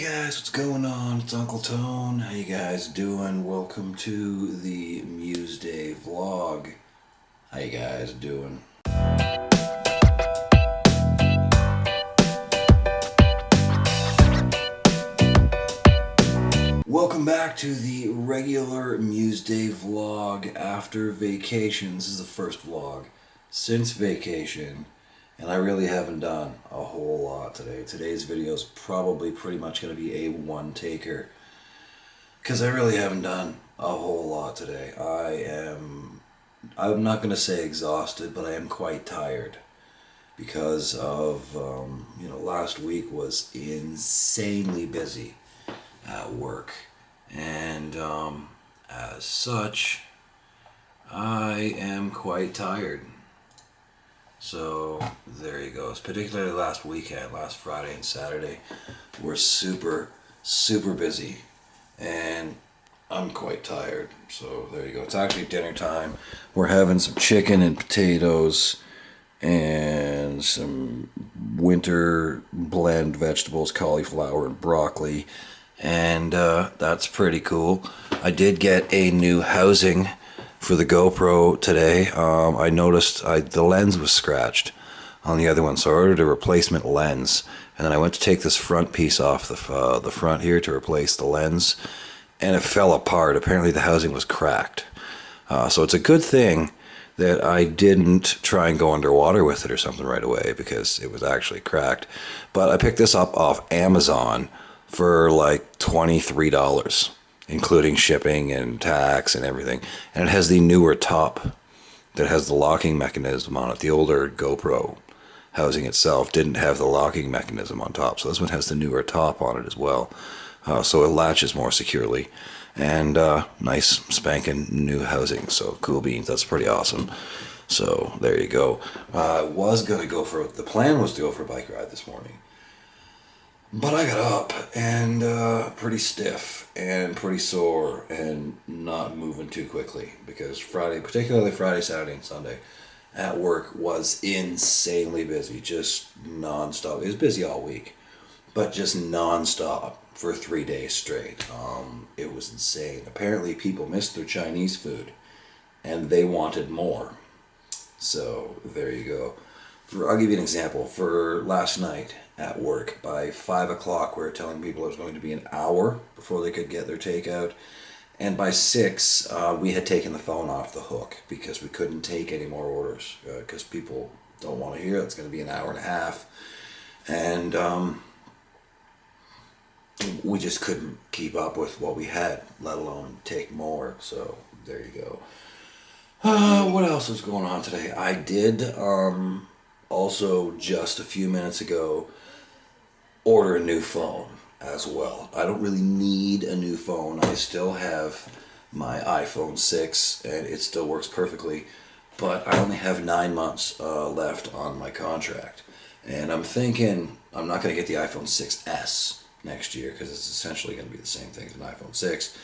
Guys, what's going on? It's Uncle Tone. How you guys doing? Welcome to the Muesday vlog. How you guys doing? Welcome back to the regular Muesday vlog after vacation. This is the first vlog since vacation. And I really haven't done a whole lot today. Today's video is probably pretty much going to be a one-taker, because I really haven't done a whole lot today. I'm not going to say exhausted, but I am quite tired because of, last week was insanely busy at work. And as such, I am quite tired. So there you go. Particularly last weekend, last Friday and Saturday, were super busy, and I'm quite tired. So there you go. It's actually dinner time. We're having some chicken and potatoes and some winter blend vegetables, cauliflower and broccoli, and that's pretty cool. I did get a new housing for the GoPro today. I noticed the lens was scratched on the other one, so I ordered a replacement lens, and then I went to take this front piece off the front here to replace the lens, and it fell apart. Apparently the housing was cracked. So it's a good thing that I didn't try and go underwater with it or something right away, because it was actually cracked. But I picked this up off Amazon for like $23. Including shipping and tax and everything. And it has the newer top that has the locking mechanism on it. The older GoPro housing itself didn't have the locking mechanism on top, so this one has the newer top on it as well. So it latches more securely. And nice spanking new housing, so cool beans. That's pretty awesome. So there you go. The plan was to go for a bike ride this morning. But I got up and pretty stiff and pretty sore and not moving too quickly, because particularly Friday, Saturday, and Sunday at work was insanely busy, just non-stop. It was busy all week, but just non-stop for 3 days straight. It was insane. Apparently people missed their Chinese food and they wanted more. So there you go. I'll give you an example. For last night at work, by 5 o'clock we were telling people it was going to be an hour before they could get their takeout, and by 6 we had taken the phone off the hook because we couldn't take any more orders, because people don't want to hear it's going to be an hour and a half, and we just couldn't keep up with what we had, let alone take more. So there you go. What else is going on today? I did also, just a few minutes ago, order a new phone as well. I don't really need a new phone. I still have my iPhone 6 and it still works perfectly, but I only have 9 months left on my contract. And I'm thinking I'm not going to get the iPhone 6S next year, because it's essentially going to be the same thing as an iPhone 6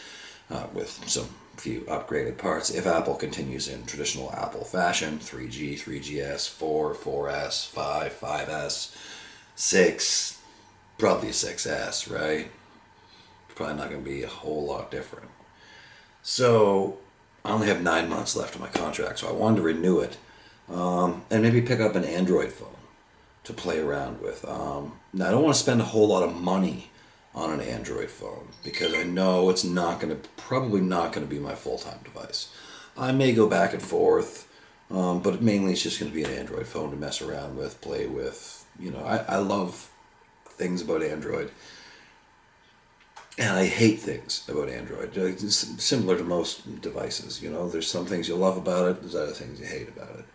with some few upgraded parts. If Apple continues in traditional Apple fashion, 3G, 3GS, 4, 4S, 5, 5S, 6, probably a 6S, right? Probably not going to be a whole lot different. So I only have 9 months left of my contract, so I wanted to renew it, and maybe pick up an Android phone to play around with. Now I don't want to spend a whole lot of money on an Android phone, because I know it's probably not going to be my full-time device. I may go back and forth, but mainly it's just going to be an Android phone to mess around with, play with. I love things about Android, and I hate things about Android. It's similar to most devices. There's some things you love about it, there's other things you hate about it.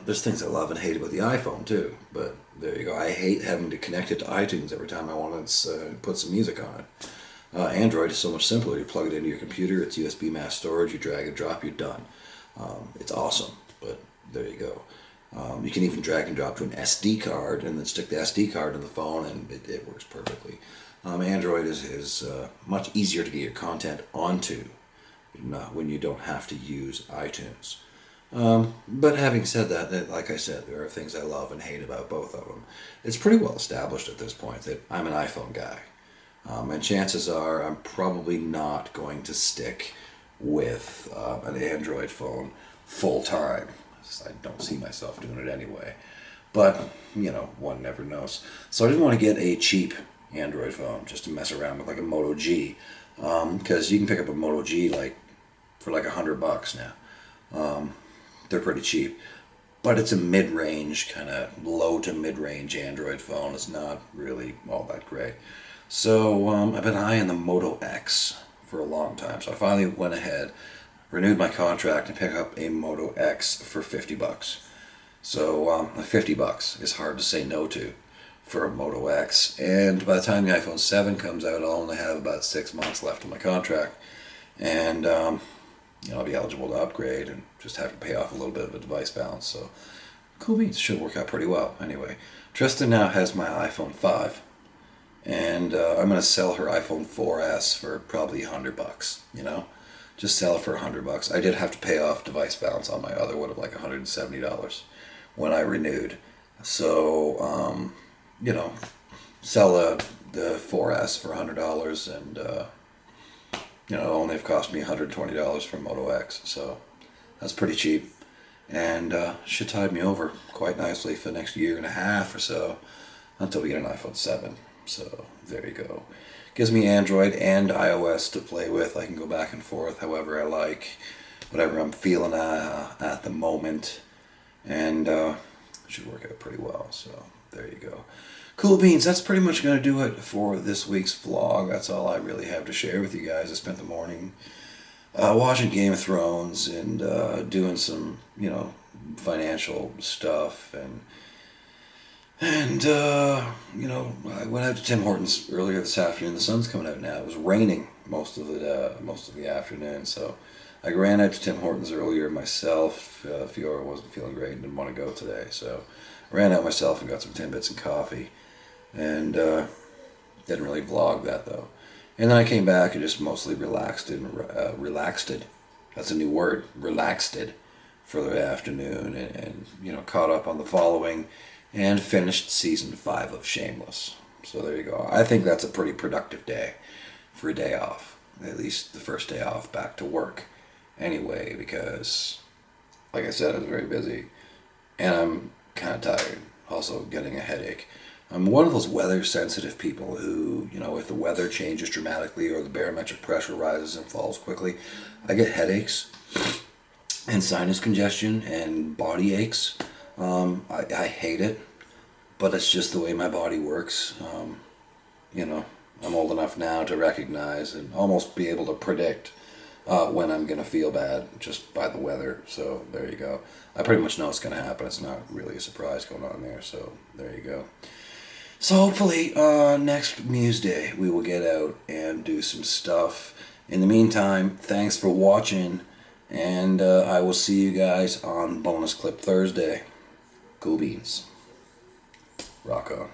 There's things I love and hate about the iPhone too, but there you go. I hate having to connect it to iTunes every time I want to put some music on it. Android is so much simpler. You plug it into your computer, it's USB mass storage, you drag and drop, you're done. It's awesome, but there you go. You can even drag and drop to an SD card and then stick the SD card in the phone, and it works perfectly. Android is much easier to get your content onto when you don't have to use iTunes. But having said that, like I said, there are things I love and hate about both of them. It's pretty well established at this point that I'm an iPhone guy. And chances are I'm probably not going to stick with an Android phone full time. I don't see myself doing it anyway. But, one never knows. So I didn't want to get a cheap Android phone just to mess around with, like a Moto G. Because you can pick up a Moto G for like $100 now. They're pretty cheap. But it's a mid-range, kind of low to mid-range Android phone. It's not really all that great. So I've been eyeing the Moto X for a long time. So I finally went ahead, renewed my contract, and picked up a Moto X for $50. So $50 is hard to say no to for a Moto X. And by the time the iPhone 7 comes out, I'll only have about 6 months left on my contract. And I'll be eligible to upgrade and just have to pay off a little bit of a device balance. So cool beans, should work out pretty well. Anyway, Tristan now has my iPhone 5. And I'm going to sell her iPhone 4S for probably $100, Just sell it for $100. I did have to pay off device balance on my other one of like $170 when I renewed. So, sell the 4S for $100 and, only have cost me $120 for Moto X. So that's pretty cheap. And should tide me over quite nicely for the next year and a half or so until we get an iPhone 7. So there you go. Gives me Android and iOS to play with. I can go back and forth however I like, whatever I'm feeling at the moment, and should work out pretty well. So there you go. Cool beans. That's pretty much going to do it for this week's vlog. That's all I really have to share with you guys. I spent the morning watching Game of Thrones and doing some, financial stuff and I went out to Tim Hortons earlier this afternoon. The sun's coming out now. It was raining most of the afternoon, so I ran out to Tim Hortons earlier myself. Fiora wasn't feeling great and didn't want to go today, so I ran out myself and got some Timbits and coffee, and didn't really vlog that though. And then I came back and just mostly relaxed. That's a new word, relaxed for the afternoon, and caught up on the following. And finished season 5 of Shameless. So there you go. I think that's a pretty productive day for a day off. At least the first day off back to work. Anyway, because, like I said, I was very busy. And I'm kind of tired. Also getting a headache. I'm one of those weather-sensitive people who, if the weather changes dramatically or the barometric pressure rises and falls quickly, I get headaches and sinus congestion and body aches. I hate it, but it's just the way my body works. I'm old enough now to recognize and almost be able to predict when I'm going to feel bad just by the weather. So there you go. I pretty much know it's going to happen. It's not really a surprise going on there. So there you go. So hopefully next Muesday we will get out and do some stuff. In the meantime, thanks for watching, and I will see you guys on Bonus Clip Thursday. Cool beans. Rock on.